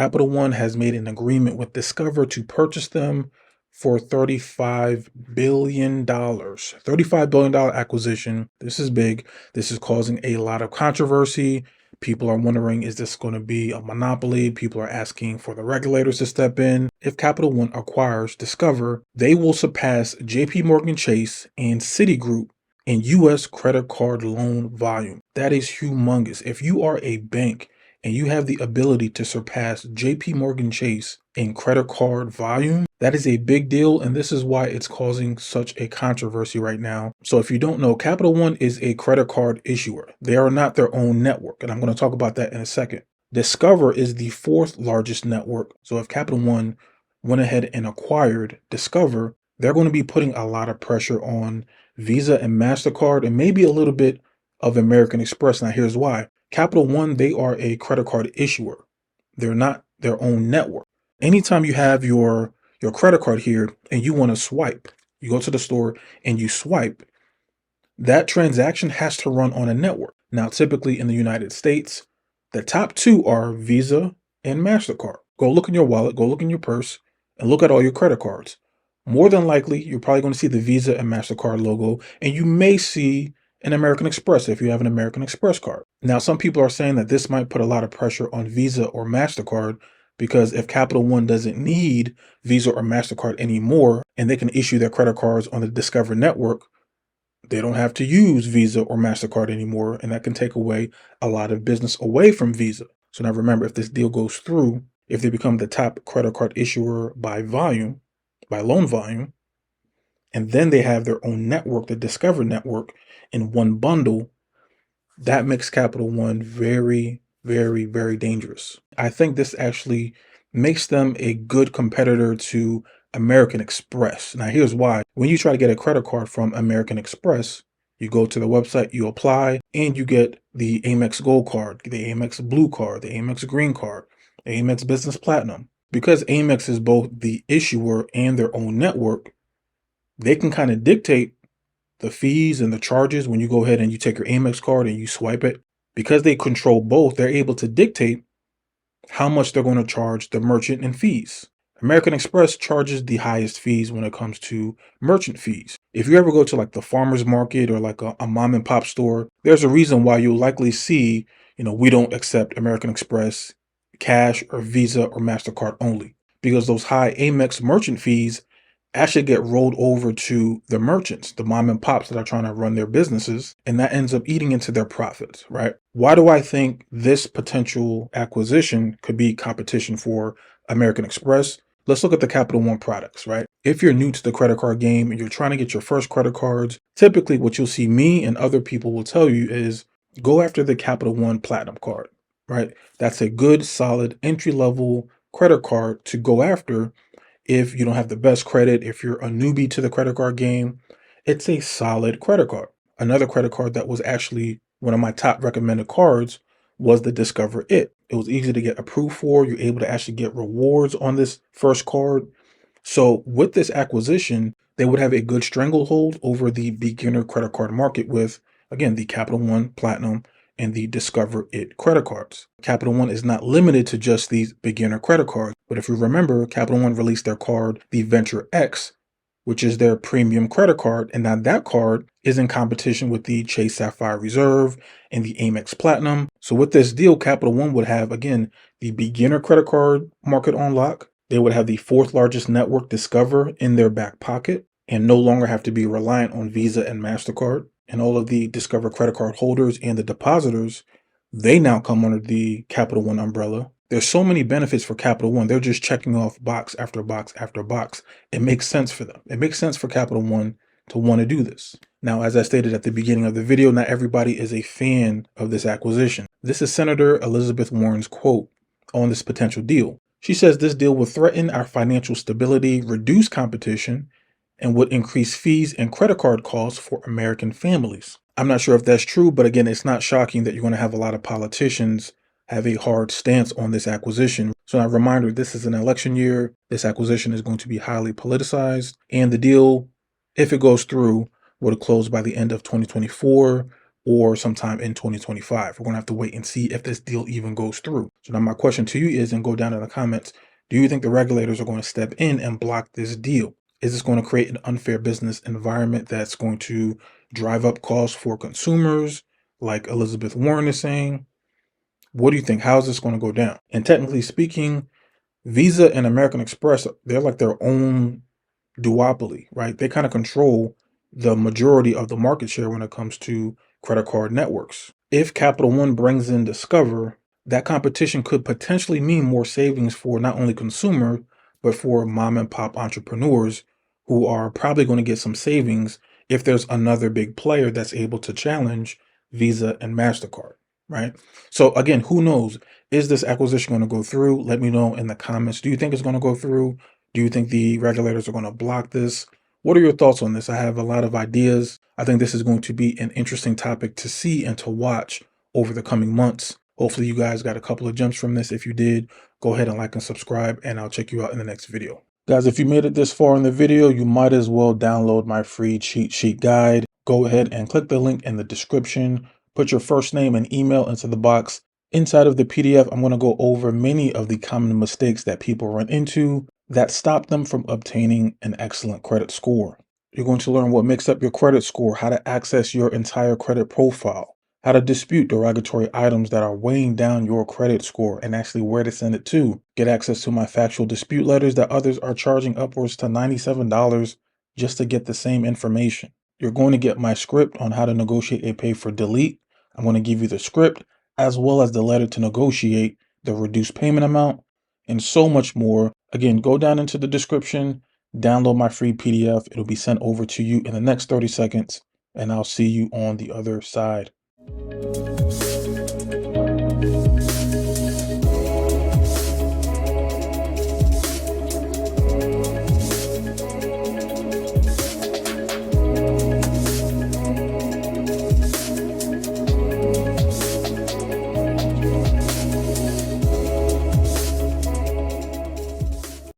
Capital One has made an agreement with Discover to purchase them for $35 billion. $35 billion acquisition. This is big. This is causing a lot of controversy. People are wondering, is this going to be a monopoly? People are asking for the regulators to step in. If Capital One acquires Discover, they will surpass JP Morgan Chase and Citigroup in U.S. credit card loan volume. That is humongous. If you are a bank and you have the ability to surpass JP Morgan Chase in credit card volume, that is a big deal, and this is why it's causing such a controversy right now. So if you don't know, Capital One is a credit card issuer. They are not their own network, and I'm going to talk about that in a second. Discover is the fourth largest network. So if Capital One went ahead and acquired Discover, they're going to be putting a lot of pressure on Visa and Mastercard, and maybe a little bit of American Express. Now here's why. Capital One, they are a credit card issuer. They're not their own network. Anytime you have your credit card here and you want to swipe, you go to the store and you swipe, that transaction has to run on a network. Now, typically in the United States, the top two are Visa and Mastercard. Go look in your wallet, go look in your purse, and look at all your credit cards. More than likely, you're probably going to see the Visa and Mastercard logo, and you may see an American Express if you have an American Express card. Now, some people are saying that this might put a lot of pressure on Visa or Mastercard, because if Capital One doesn't need Visa or Mastercard anymore, and they can issue their credit cards on the Discover network, they don't have to use Visa or Mastercard anymore, and that can take away a lot of business away from Visa. So now remember, if this deal goes through, if they become the top credit card issuer by volume, by loan volume, and then they have their own network, the Discover network, in one bundle, that makes Capital One very, very, very dangerous. I think this actually makes them a good competitor to American Express. Now, here's why. When you try to get a credit card from American Express, you go to the website, you apply, and you get the Amex Gold card, the Amex Blue card, the Amex Green card, the Amex Business Platinum. Because Amex is both the issuer and their own network, they can kind of dictate the fees and the charges when you go ahead and you take your Amex card and you swipe it. Because they control both, they're able to dictate how much they're going to charge the merchant in fees. American Express charges the highest fees when it comes to merchant fees. If you ever go to like the farmer's market or like a mom and pop store, there's a reason why you'll likely see, we don't accept American Express, cash, or Visa or MasterCard only. Because those high Amex merchant fees actually get rolled over to the merchants, the mom and pops that are trying to run their businesses, and that ends up eating into their profits, right? Why do I think this potential acquisition could be competition for American Express? Let's look at the Capital One products, right? If you're new to the credit card game and you're trying to get your first credit cards, typically what you'll see me and other people will tell you is go after the Capital One Platinum card, right? That's a good, solid entry-level credit card to go after. If you don't have the best credit, if you're a newbie to the credit card game, it's a solid credit card. Another credit card that was actually one of my top recommended cards was the Discover It. It was easy to get approved for. You're able to actually get rewards on this first card. So with this acquisition, they would have a good stranglehold over the beginner credit card market with, again, the Capital One Platinum and the Discover It credit cards. Capital One is not limited to just these beginner credit cards. But if you remember, Capital One released their card, the Venture X, which is their premium credit card. And now that card is in competition with the Chase Sapphire Reserve and the Amex Platinum. So with this deal, Capital One would have, again, the beginner credit card market on lock. They would have the fourth largest network, Discover, in their back pocket and no longer have to be reliant on Visa and MasterCard. And all of the Discover credit card holders and the depositors, they now come under the Capital One umbrella. There's so many benefits for Capital One. They're just checking off box after box after box. It makes sense for them. It makes sense for Capital One to want to do this. Now, as I stated at the beginning of the video, not everybody is a fan of this acquisition. This is Senator Elizabeth Warren's quote on this potential deal. She says this deal will threaten our financial stability, reduce competition, and would increase fees and credit card costs for American families. I'm not sure if that's true, but again, it's not shocking that you're going to have a lot of politicians have a hard stance on this acquisition. So a reminder, this is an election year. This acquisition is going to be highly politicized, and the deal, if it goes through, would close by the end of 2024 or sometime in 2025. We're going to have to wait and see if this deal even goes through. So now my question to you is, and go down in the comments, do you think the regulators are going to step in and block this deal? Is this going to create an unfair business environment that's going to drive up costs for consumers, like Elizabeth Warren is saying? What do you think? How's this going to go down? And technically speaking, Visa and American Express, they're like their own duopoly, right? They kind of control the majority of the market share when it comes to credit card networks. If Capital One brings in Discover, that competition could potentially mean more savings for not only consumer, but for mom and pop entrepreneurs who are probably going to get some savings if there's another big player that's able to challenge Visa and MasterCard, right? So again, who knows? Is this acquisition going to go through? Let me know in the comments. Do you think it's going to go through? Do you think the regulators are going to block this? What are your thoughts on this? I have a lot of ideas. I think this is going to be an interesting topic to see and to watch over the coming months. Hopefully you guys got a couple of gems from this. If you did, go ahead and like and subscribe, and I'll check you out in the next video. Guys, if you made it this far in the video, you might as well download my free cheat sheet guide. Go ahead and click the link in the description. Put your first name and email into the box. Inside of the PDF, I'm going to go over many of the common mistakes that people run into that stop them from obtaining an excellent credit score. You're going to learn what makes up your credit score, how to access your entire credit profile, how to dispute derogatory items that are weighing down your credit score, and actually where to send it to. Get access to my factual dispute letters that others are charging upwards to $97 just to get the same information. You're going to get my script on how to negotiate a pay for delete. I'm going to give you the script as well as the letter to negotiate the reduced payment amount, and so much more. Again, go down into the description, download my free PDF. It'll be sent over to you in the next 30 seconds, and I'll see you on the other side.